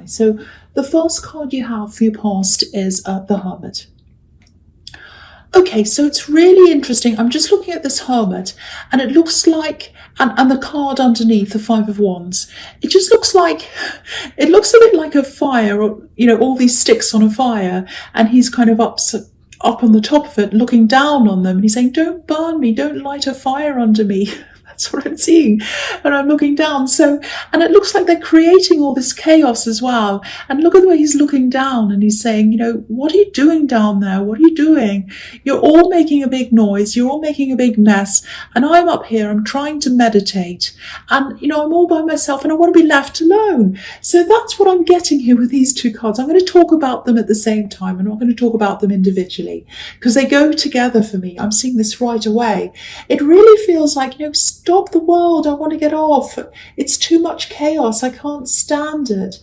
So the first card you have for your past is the Hermit. Okay, so it's really interesting. I'm just looking at this Hermit, and it looks like, and the card underneath, the Five of Wands, it just looks like, it looks a bit like a fire, or, all these sticks on a fire, and he's kind of up on the top of it, looking down on them, and he's saying, don't burn me, don't light a fire under me. That's what I'm seeing. And I'm looking down. And it looks like they're creating all this chaos as well. And look at the way he's looking down, and he's saying, what are you doing down there? What are you doing? You're all making a big noise. You're all making a big mess. And I'm up here, I'm trying to meditate. And, I'm all by myself, and I want to be left alone. So that's what I'm getting here with these two cards. I'm going to talk about them at the same time. I'm not going to talk about them individually, because they go together for me. I'm seeing this right away. It really feels like, stop the world, I want to get off. It's too much chaos, I can't stand it.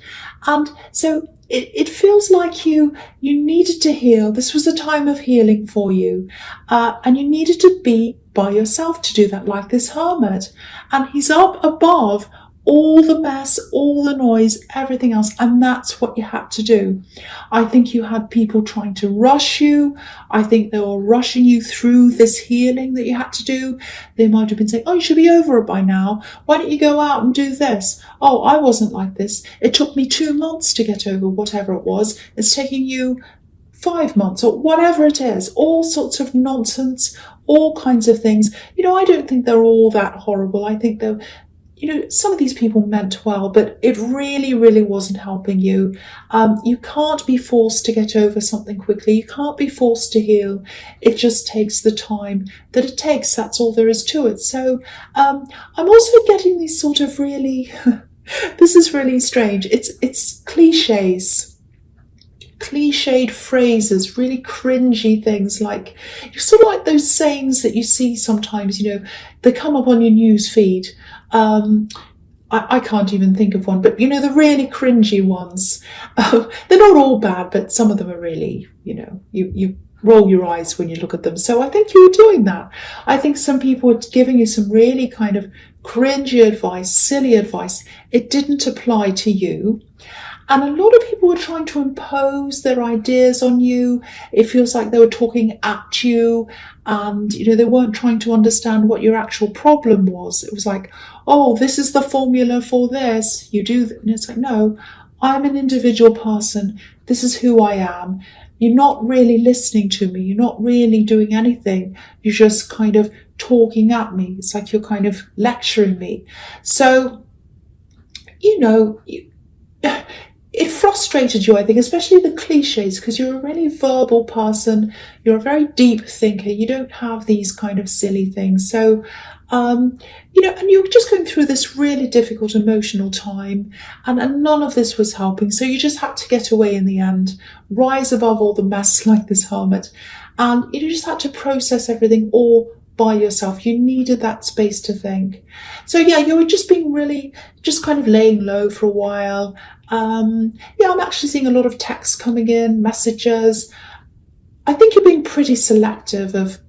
And so it feels like you needed to heal. This was a time of healing for you. And you needed to be by yourself to do that, like this Hermit. And he's up above all the mess, all the noise, everything else. And that's what you had to do. I think you had people trying to rush you. I think they were rushing you through this healing that you had to do. They might have been saying, you should be over it by now. Why don't you go out and do this? Oh, I wasn't like this. It took me 2 months to get over whatever it was. It's taking you 5 months, or whatever it is. All sorts of nonsense, all kinds of things. I don't think they're all that horrible. I think they're, some of these people meant well, but it really, really wasn't helping you. You can't be forced to get over something quickly. You can't be forced to heal. It just takes the time that it takes. That's all there is to it. So I'm also getting these sort of really, this is really strange. It's cliches. Cliched phrases, really cringy things, like sort of like those sayings that you see sometimes, they come up on your news feed. I can't even think of one, but the really cringy ones. They're not all bad, but some of them are really, you roll your eyes when you look at them. So I think you were doing that. I think some people were giving you some really kind of cringy advice, silly advice. It didn't apply to you. And a lot of people were trying to impose their ideas on you. It feels like they were talking at you, and, they weren't trying to understand what your actual problem was. It was like, oh, this is the formula for this. You do that. And it's like, no, I'm an individual person. This is who I am. You're not really listening to me. You're not really doing anything. You're just kind of talking at me. It's like you're kind of lecturing me. So, it frustrated you, I think, especially the cliches, because you're a really verbal person. You're a very deep thinker. You don't have these kind of silly things. So, and you're just going through this really difficult emotional time, and none of this was helping. So you just had to get away in the end, rise above all the mess like this Hermit. And you just had to process everything all by yourself. You needed that space to think. So yeah, you were just being really, just kind of laying low for a while. I'm actually seeing a lot of texts coming in, messages. I think you're being pretty selective of,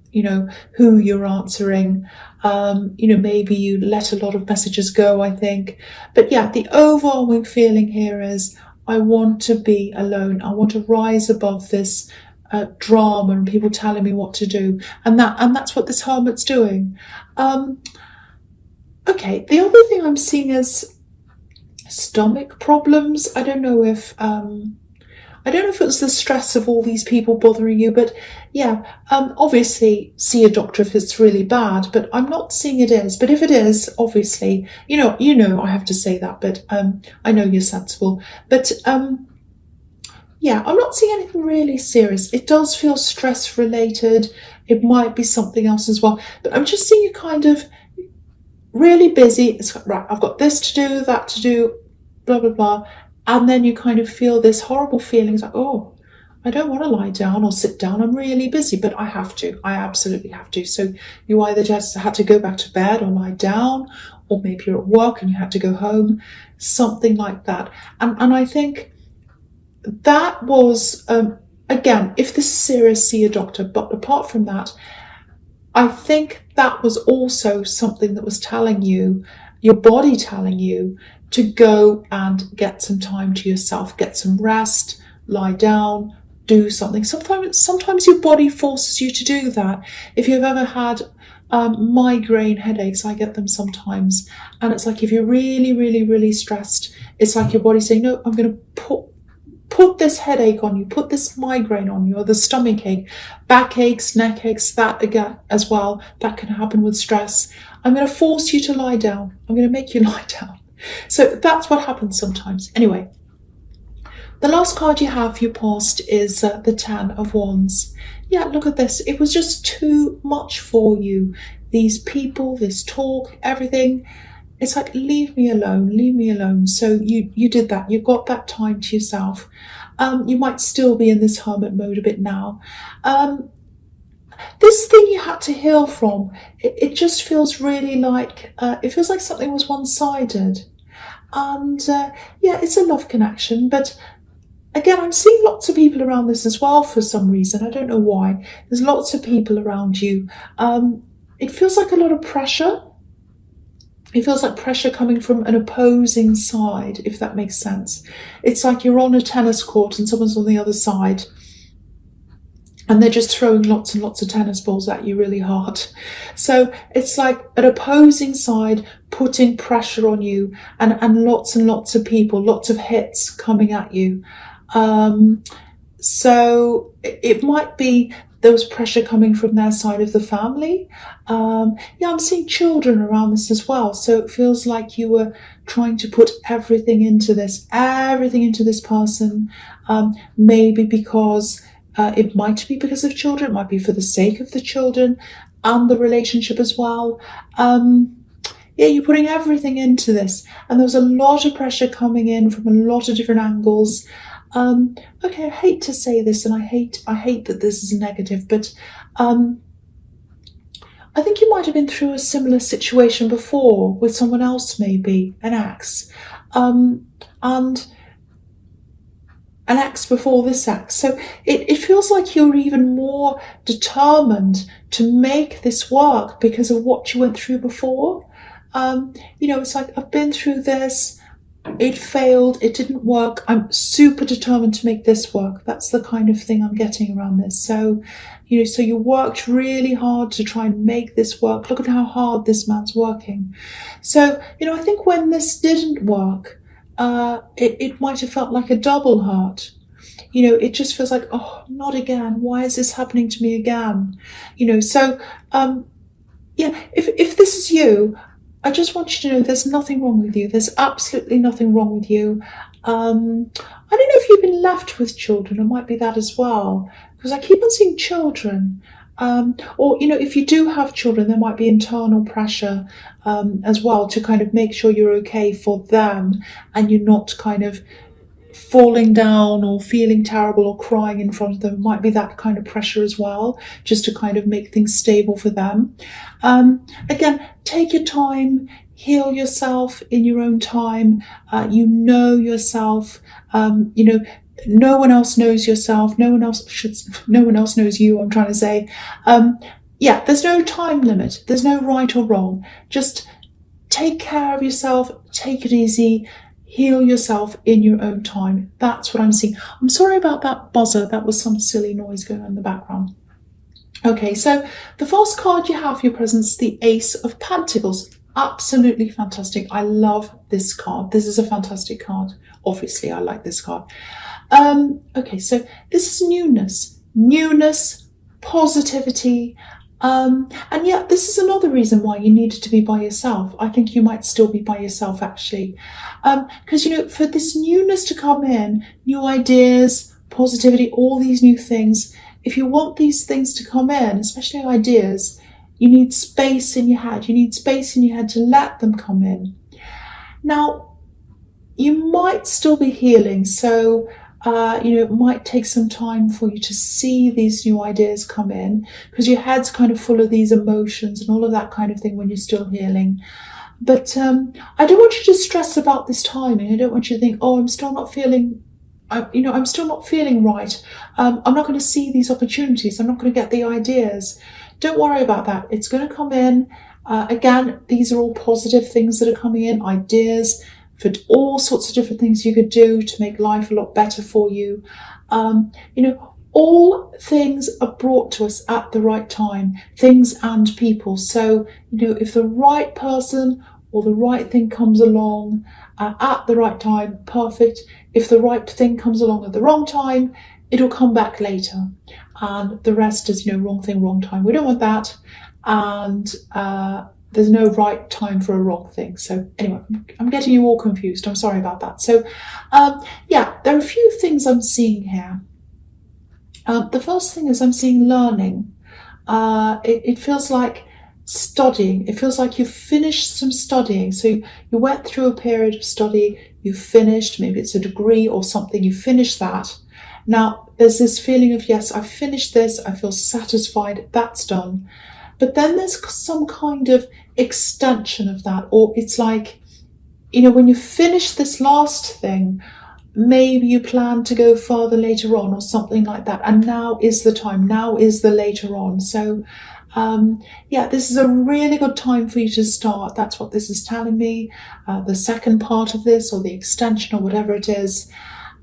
who you're answering. Maybe you let a lot of messages go, I think. But yeah, the overwhelming feeling here is, I want to be alone. I want to rise above this drama and people telling me what to do. And that's what this Hermit's doing. Okay, the other thing I'm seeing is stomach problems. I don't know if it's the stress of all these people bothering you, but yeah, obviously see a doctor if it's really bad, but I'm not seeing it is. But if it is, obviously, I have to say that, but I know you're sensible. But yeah, I'm not seeing anything really serious. It does feel stress related. It might be something else as well, but I'm just seeing you kind of really busy. It's like, right, I've got this to do, that to do, blah, blah, blah. And then you kind of feel this horrible feeling. It's like, oh, I don't want to lie down or sit down. I'm really busy, but I have to. I absolutely have to. So you either just had to go back to bed or lie down, or maybe you're at work and you had to go home, something like that. And I think that was, again, if this is serious, see a doctor. But apart from that, I think that was also something that was telling you, your body telling you to go and get some time to yourself, get some rest, lie down, do something. Sometimes your body forces you to do that. If you've ever had migraine headaches, I get them sometimes, and it's like if you're really, really, really stressed, it's like your body's saying, no, I'm going to put this headache on you, put this migraine on you, or the stomach ache, back aches, neck aches, that again as well. That can happen with stress. I'm going to force you to lie down. I'm going to make you lie down. So that's what happens sometimes. Anyway, the last card you have for your past is the Ten of Wands. Yeah, look at this. It was just too much for you. These people, this talk, everything. It's like, leave me alone, leave me alone. So you did that. You got that time to yourself. You might still be in this hermit mode a bit now. This thing you had to heal from, it just feels really like, it feels like something was one-sided. And yeah, it's a love connection. But again, I'm seeing lots of people around this as well for some reason. I don't know why. There's lots of people around you. It feels like a lot of pressure. It feels like pressure coming from an opposing side, if that makes sense. It's like you're on a tennis court and someone's on the other side, and they're just throwing lots and lots of tennis balls at you really hard. So it's like an opposing side putting pressure on you, and lots of people, lots of hits coming at you. So it might be there was pressure coming from their side of the family. Yeah, I'm seeing children around this as well. So it feels like you were trying to put everything into this person, maybe because it might be because of children, it might be for the sake of the children and the relationship as well. Yeah, you're putting everything into this, and there was a lot of pressure coming in from a lot of different angles. Okay, I hate to say this, and I hate that this is negative, but I think you might have been through a similar situation before with someone else, maybe an ex, and an ex before this ex. So it feels like you're even more determined to make this work because of what you went through before. You know, it's like, I've been through this, it failed, it didn't work, I'm super determined to make this work. That's the kind of thing I'm getting around this. So, you know, so you worked really hard to try and make this work. Look at how hard this man's working. So, you know, I think when this didn't work, it might have felt like a double hurt. You know, it just feels like, oh, not again. Why is this happening to me again? You know, so, yeah, if this is you, I just want you to know there's nothing wrong with you. There's absolutely nothing wrong with you. I don't know if you've been left with children. It might be that as well, because I keep on seeing children. Or, you know, if you do have children, there might be internal pressure as well to kind of make sure you're okay for them and you're not kind of falling down or feeling terrible or crying in front of them. It might be that kind of pressure as well, just to kind of make things stable for them. Again, take your time, heal yourself in your own time. You know yourself. You know, no one else knows yourself. No one else knows you, I'm trying to say. Yeah, there's no time limit. There's no right or wrong. Just take care of yourself. Take it easy. Heal yourself in your own time. That's what I'm seeing. I'm sorry about that buzzer. That was some silly noise going on in the background. Okay, so the first card you have for your presence, the Ace of Pentacles. Absolutely fantastic. I love this card. This is a fantastic card. Obviously, I like this card. Okay, so this is newness, positivity. And yet this is another reason why you needed to be by yourself. I think you might still be by yourself, actually. Because, you know, for this newness to come in, new ideas, positivity, all these new things, if you want these things to come in, especially ideas, you need space in your head. You need space in your head to let them come in. Now, you might still be healing, so you know, it might take some time for you to see these new ideas come in, because your head's kind of full of these emotions and all of that kind of thing when you're still healing. But I don't want you to stress about this timing. I don't want you to think, oh, I'm still not feeling, you know, I'm still not feeling right. I'm not going to see these opportunities. I'm not going to get the ideas. Don't worry about that. It's going to come in. Again, these are all positive things that are coming in, ideas, for all sorts of different things you could do to make life a lot better for you. All things are brought to us at the right time, things and people. So, if the right person or the right thing comes along at the right time, perfect. If the right thing comes along at the wrong time, it'll come back later. And the rest is, wrong thing, wrong time. We don't want that. And there's no right time for a wrong thing. So anyway, I'm getting you all confused. I'm sorry about that. So there are a few things I'm seeing here. The first thing is I'm seeing learning. It feels like studying. It feels like you've finished some studying. So you went through a period of study, you finished, maybe it's a degree or something, you finished that. Now there's this feeling of, yes, I've finished this, I feel satisfied, that's done. But then there's some kind of extension of that, or it's like, when you finish this last thing, maybe you plan to go further later on or something like that. And now is the time, now is the later on. So this is a really good time for you to start. That's what this is telling me. The second part of this, or the extension, or whatever it is.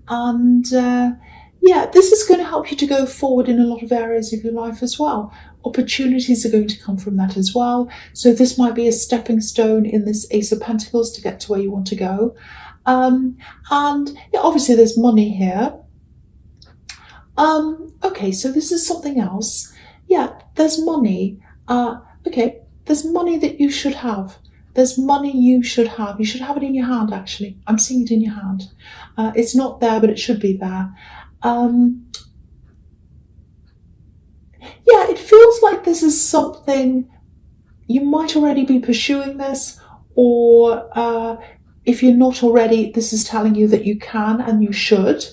And this is going to help you to go forward in a lot of areas of your life as well. Opportunities are going to come from that as well. So this might be a stepping stone in this Ace of Pentacles to get to where you want to go. Obviously there's money here. Okay, so this is something else. Yeah, there's money. There's money that you should have. There's money you should have. You should have it in your hand, actually. I'm seeing it in your hand. It's not there, but it should be there. It feels like this is something you might already be pursuing this, or if you're not already, this is telling you that you can and you should.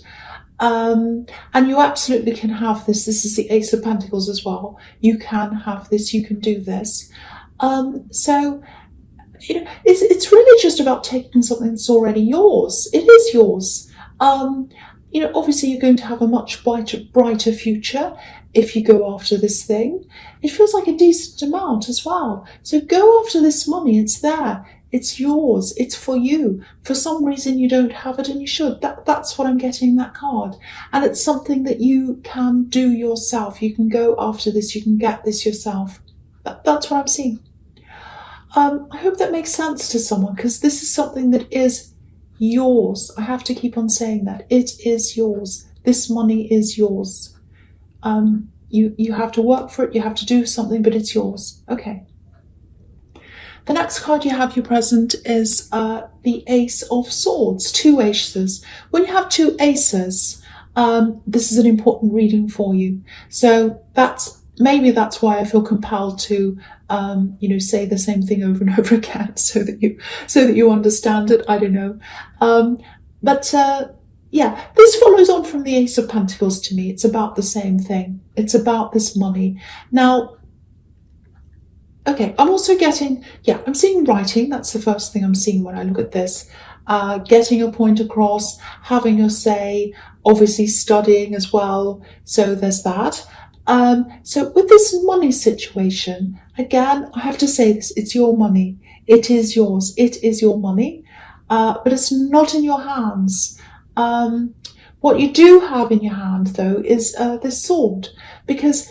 And you absolutely can have this. This is the Ace of Pentacles as well. You can have this, you can do this. It's really just about taking something that's already yours. It is yours. Obviously you're going to have a much brighter future if you go after this thing. It feels like a decent amount as well. So go after this money. It's there. It's yours. It's for you. For some reason you don't have it and you should. That's what I'm getting, that card. And it's something that you can do yourself. You can go after this. You can get this yourself. That's what I'm seeing. I hope that makes sense to someone, because this is something that is yours. I have to keep on saying that. It is yours. This money is yours. You have to work for it. You have to do something, but it's yours. Okay. The next card you have, your present, is the Ace of Swords, 2 aces. When you have 2 aces, this is an important reading for you. So maybe that's why I feel compelled to, say the same thing over and over again, so that you understand it. I don't know. This follows on from the Ace of Pentacles to me. It's about the same thing. It's about this money. Now, okay, I'm also getting, I'm seeing writing. That's the first thing I'm seeing when I look at this. Getting a point across, having your say, obviously studying as well. So there's that. So with this money situation, again, I have to say this, it's your money. It is yours. It is your money, but it's not in your hands. What you do have in your hand, though, is this sword, because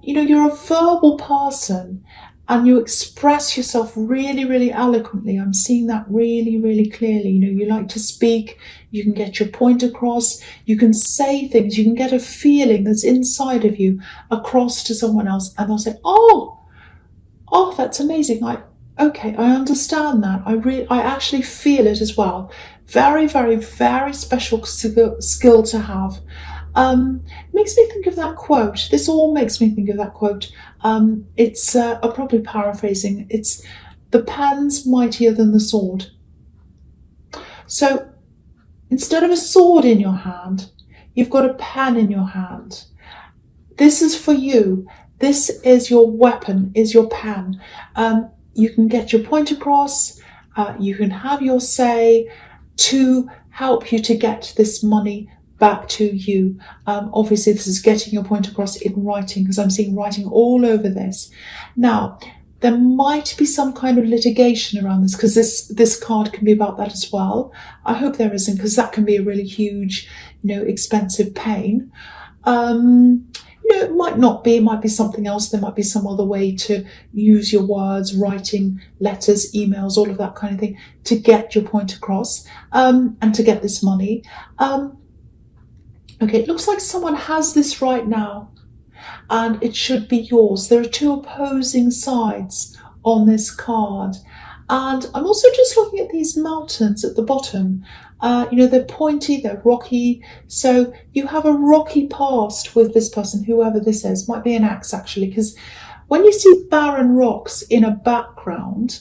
you're a verbal person and you express yourself really, really eloquently. I'm seeing that really, really clearly. You like to speak, you can get your point across, you can say things, you can get a feeling that's inside of you across to someone else, and they'll say, oh, that's amazing. I understand that. I actually feel it as well. Very, very, very special skill to have. Makes me think of that quote. This all makes me think of that quote. I'm probably paraphrasing. It's the pen's mightier than the sword. So instead of a sword in your hand, you've got a pen in your hand. This is for you. This is your weapon, is your pen. You can get your point across. You can have your say to help you to get this money back to you. Obviously, this is getting your point across in writing, because I'm seeing writing all over this. Now, there might be some kind of litigation around this, because this card can be about that as well. I hope there isn't, because that can be a really huge, expensive pain. It might not be, it might be something else. There might be some other way to use your words, writing letters, emails, all of that kind of thing, to get your point across, and to get this money. Okay, it looks like someone has this right now, and it should be yours. There are two opposing sides on this card. And I'm also just looking at these mountains at the bottom. They're pointy, they're rocky. So you have a rocky past with this person, whoever this is. Might be an axe, actually, because when you see barren rocks in a background,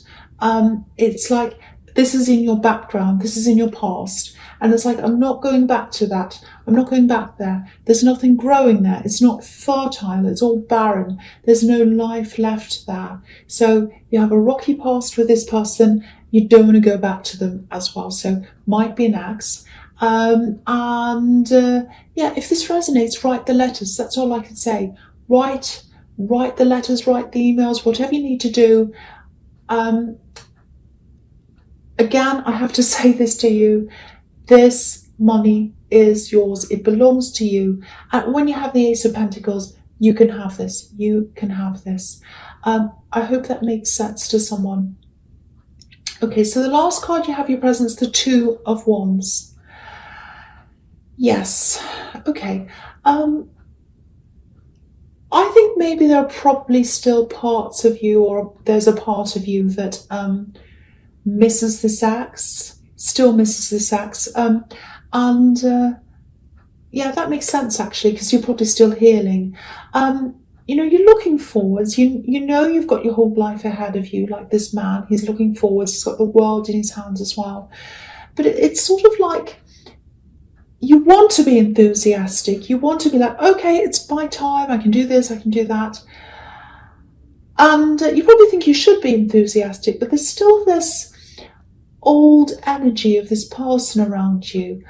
it's like this is in your background, this is in your past. And it's like, I'm not going back to that. I'm not going back there. There's nothing growing there. It's not fertile. It's all barren. There's no life left there. So you have a rocky past with this person. You don't want to go back to them as well. So might be an axe. If this resonates, write the letters. That's all I can say. Write the letters, write the emails, whatever you need to do. Again, I have to say this to you. This money is yours. It belongs to you. And when you have the Ace of Pentacles, you can have this. You can have this. I hope that makes sense to someone. Okay, so the last card you have your presence, the Two of Wands. Yes. Okay. I think maybe there are probably still parts of you, or there's a part of you that misses this axe. Still misses this axe. That makes sense, actually, because you're probably still healing. You're looking forwards. You've got your whole life ahead of you, like this man. He's looking forwards. He's got the world in his hands as well. But it's sort of like you want to be enthusiastic. You want to be like, okay, it's my time. I can do this. I can do that. And you probably think you should be enthusiastic, but there's still this old energy of this person around you.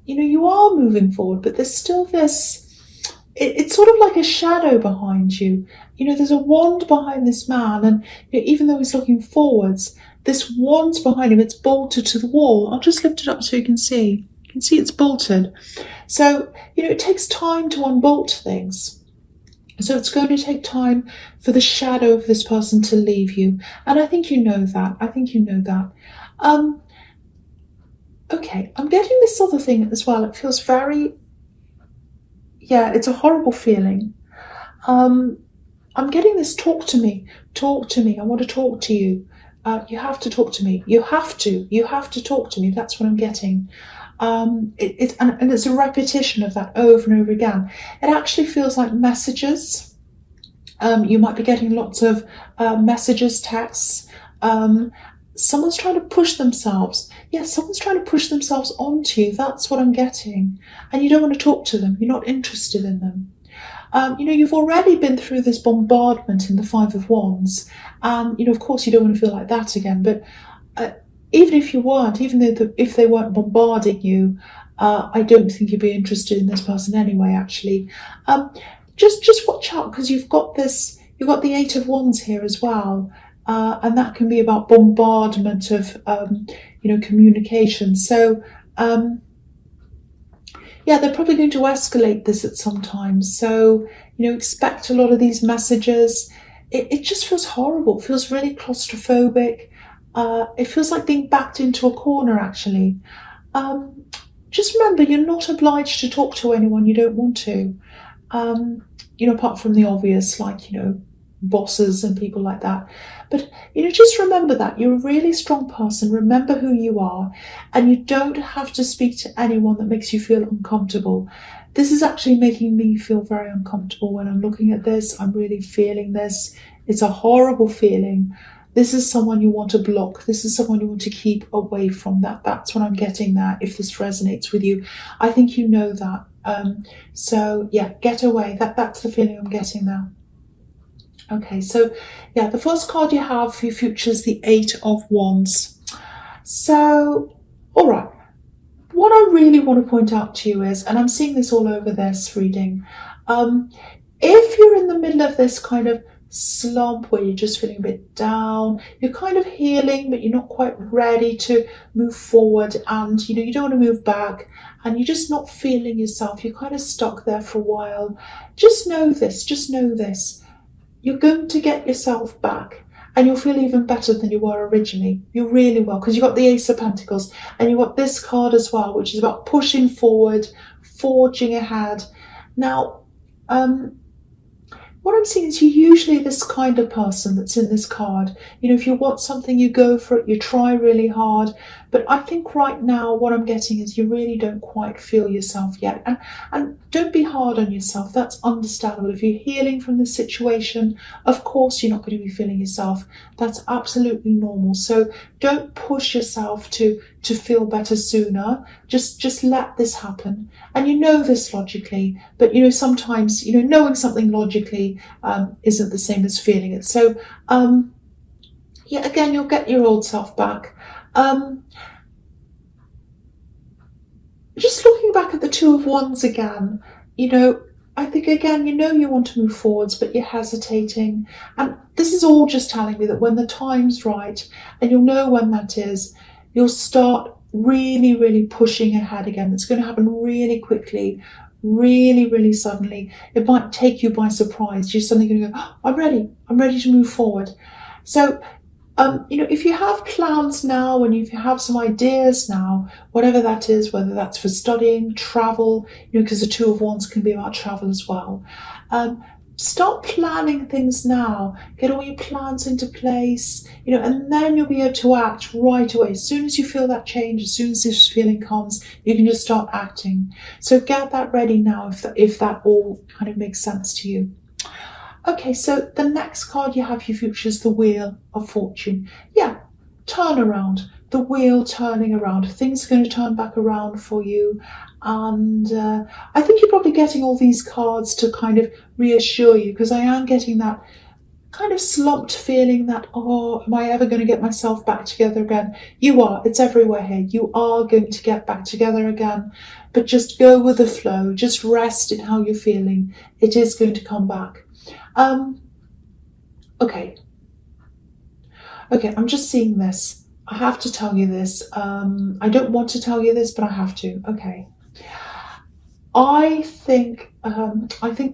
You are moving forward, but there's still this, it's sort of like a shadow behind you. There's a wand behind this man, and even though he's looking forwards, this wand's behind him. It's bolted to the wall. I'll just lift it up so you can see. You can see it's bolted. So, it takes time to unbolt things. So it's going to take time for the shadow of this person to leave you. And I think you know that. Okay, I'm getting this other thing as well. It feels very, it's a horrible feeling. I'm getting this, talk to me. I want to talk to you. You have to talk to me. You have to talk to me. That's what I'm getting. And it's a repetition of that over and over again. It actually feels like messages. You might be getting lots of messages, texts. Someone's trying to push themselves. Yes, someone's trying to push themselves onto you. That's what I'm getting. And you don't want to talk to them. You're not interested in them. You've already been through this bombardment in the Five of Wands. And, of course, you don't want to feel like that again. But even if you weren't, if they weren't bombarding you, I don't think you'd be interested in this person anyway, actually. Just watch out, because you've got the Eight of Wands here as well. And that can be about bombardment of, communication. So, they're probably going to escalate this at some time. So, expect a lot of these messages. It just feels horrible. It feels really claustrophobic. It feels like being backed into a corner, actually. Just remember, you're not obliged to talk to anyone you don't want to. Apart from the obvious, like, bosses and people like that. But, just remember that you're a really strong person. Remember who you are, and you don't have to speak to anyone that makes you feel uncomfortable. This is actually making me feel very uncomfortable when I'm looking at this. I'm really feeling this. It's a horrible feeling. This is someone you want to block. This is someone you want to keep away from. That's what I'm getting there, if this resonates with you. I think you know that. Get away. That's the feeling I'm getting there. Okay, so the first card you have for your future is the Eight of Wands. So, all right. What I really want to point out to you is, and I'm seeing this all over this reading, if you're in the middle of this kind of slump where you're just feeling a bit down. You're kind of healing, but you're not quite ready to move forward, and you don't want to move back, and you're just not feeling yourself. You're kind of stuck there for a while. Just know this. You're going to get yourself back, and you'll feel even better than you were originally. You really will, because you've got the Ace of Pentacles, and you've got this card as well, which is about pushing forward, forging ahead. Now, what I'm seeing is you're usually this kind of person that's in this card. If you want something, you go for it, you try really hard. But I think right now what I'm getting is you really don't quite feel yourself yet. And don't be hard on yourself. That's understandable. If you're healing from the situation, of course you're not going to be feeling yourself. That's absolutely normal. So don't push yourself to feel better sooner. Just let this happen. And you know this logically, but sometimes knowing something logically isn't the same as feeling it. So again, you'll get your old self back. Just looking back at the Two of Wands again, I think again, you want to move forwards, but you're hesitating. And this is all just telling me that when the time's right, and you'll know when that is, you'll start really, really pushing ahead again. It's going to happen really quickly, really, really suddenly. It might take you by surprise. You're suddenly going to go, oh, I'm ready to move forward. So, if you have plans now, and if you have some ideas now, whatever that is, whether that's for studying, travel, because the Two of Wands can be about travel as well. Start planning things now. Get all your plans into place, and then you'll be able to act right away. As soon as you feel that change, as soon as this feeling comes, you can just start acting. So get that ready now, if that all kind of makes sense to you. Okay, so the next card you have, Youve, which is the Wheel of Fortune. Yeah, turn around. The wheel turning around. Things are going to turn back around for you. And I think you're probably getting all these cards to kind of reassure you, because I am getting that kind of slumped feeling that, oh, am I ever going to get myself back together again? You are. It's everywhere here. You are going to get back together again. But just go with the flow. Just rest in how you're feeling. It is going to come back. Okay, I'm just seeing this. I have to tell you this. I don't want to tell you this, but I have to. Okay. I think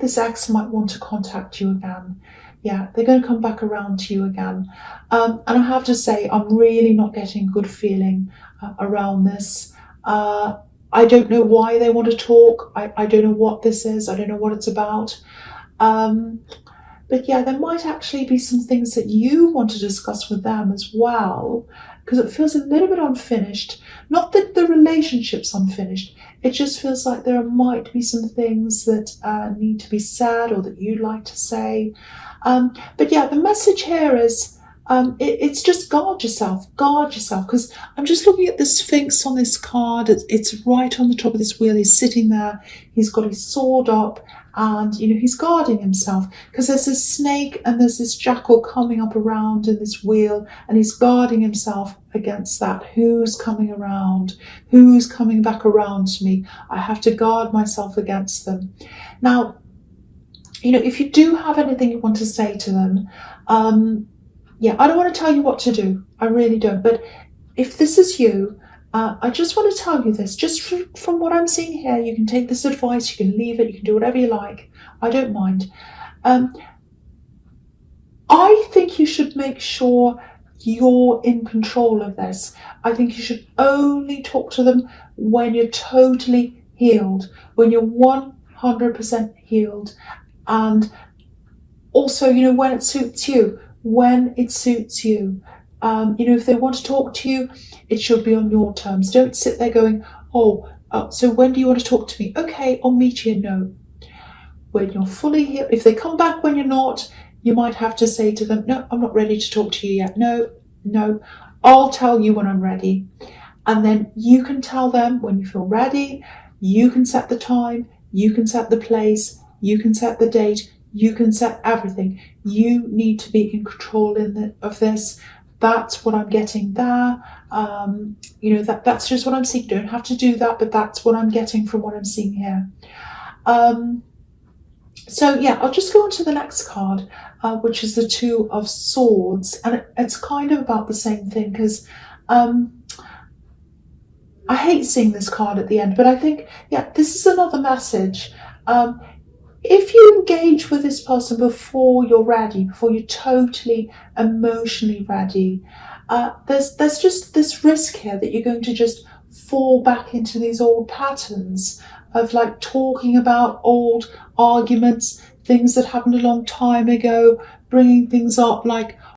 this ex might want to contact you again. Yeah, they're going to come back around to you again. And I have to say, I'm really not getting a good feeling around this. I don't know why they want to talk. I don't know what this is. I don't know what it's about. But yeah, there might actually be some things that you want to discuss with them as well, because it feels a little bit unfinished. Not that the relationship's unfinished, it just feels like there might be some things that need to be said, or that you'd like to say. But yeah, the message here is, it's just guard yourself, because I'm just looking at the Sphinx on this card. It's right on the top of this wheel. He's sitting there, he's got his sword up, and he's guarding himself, because there's this snake and there's this jackal coming up around in this wheel, and he's guarding himself against that. Who's coming around? Who's coming back around to me? I have to guard myself against them. Now, if you do have anything you want to say to them, yeah, I don't want to tell you what to do. I really don't. But if this is you, I just want to tell you this. Just from what I'm seeing here, you can take this advice, you can leave it, you can do whatever you like. I don't mind. I think you should make sure you're in control of this. I think you should only talk to them when you're totally healed, when you're 100% healed. And also, when it suits you. If they want to talk to you, it should be on your terms. Don't sit there going, so when do you want to talk to me? Okay, I'll meet you. No. When you're fully healed, if they come back when you're not, you might have to say to them, no, I'm not ready to talk to you yet. No, I'll tell you when I'm ready. And then you can tell them when you feel ready. You can set the time, you can set the place, you can set the date, you can set everything. You need to be in control of this. That's what I'm getting there. That's just what I'm seeing. You don't have to do that, but that's what I'm getting from what I'm seeing here. So yeah, I'll just go on to the next card. which is the Two of Swords. And it's kind of about the same thing, because I hate seeing this card at the end, but I think, yeah, this is another message. If you engage with this person before you're ready, before you're totally emotionally ready, there's just this risk here that you're going to just fall back into these old patterns of like talking about old arguments, things that happened a long time ago, bringing things up like,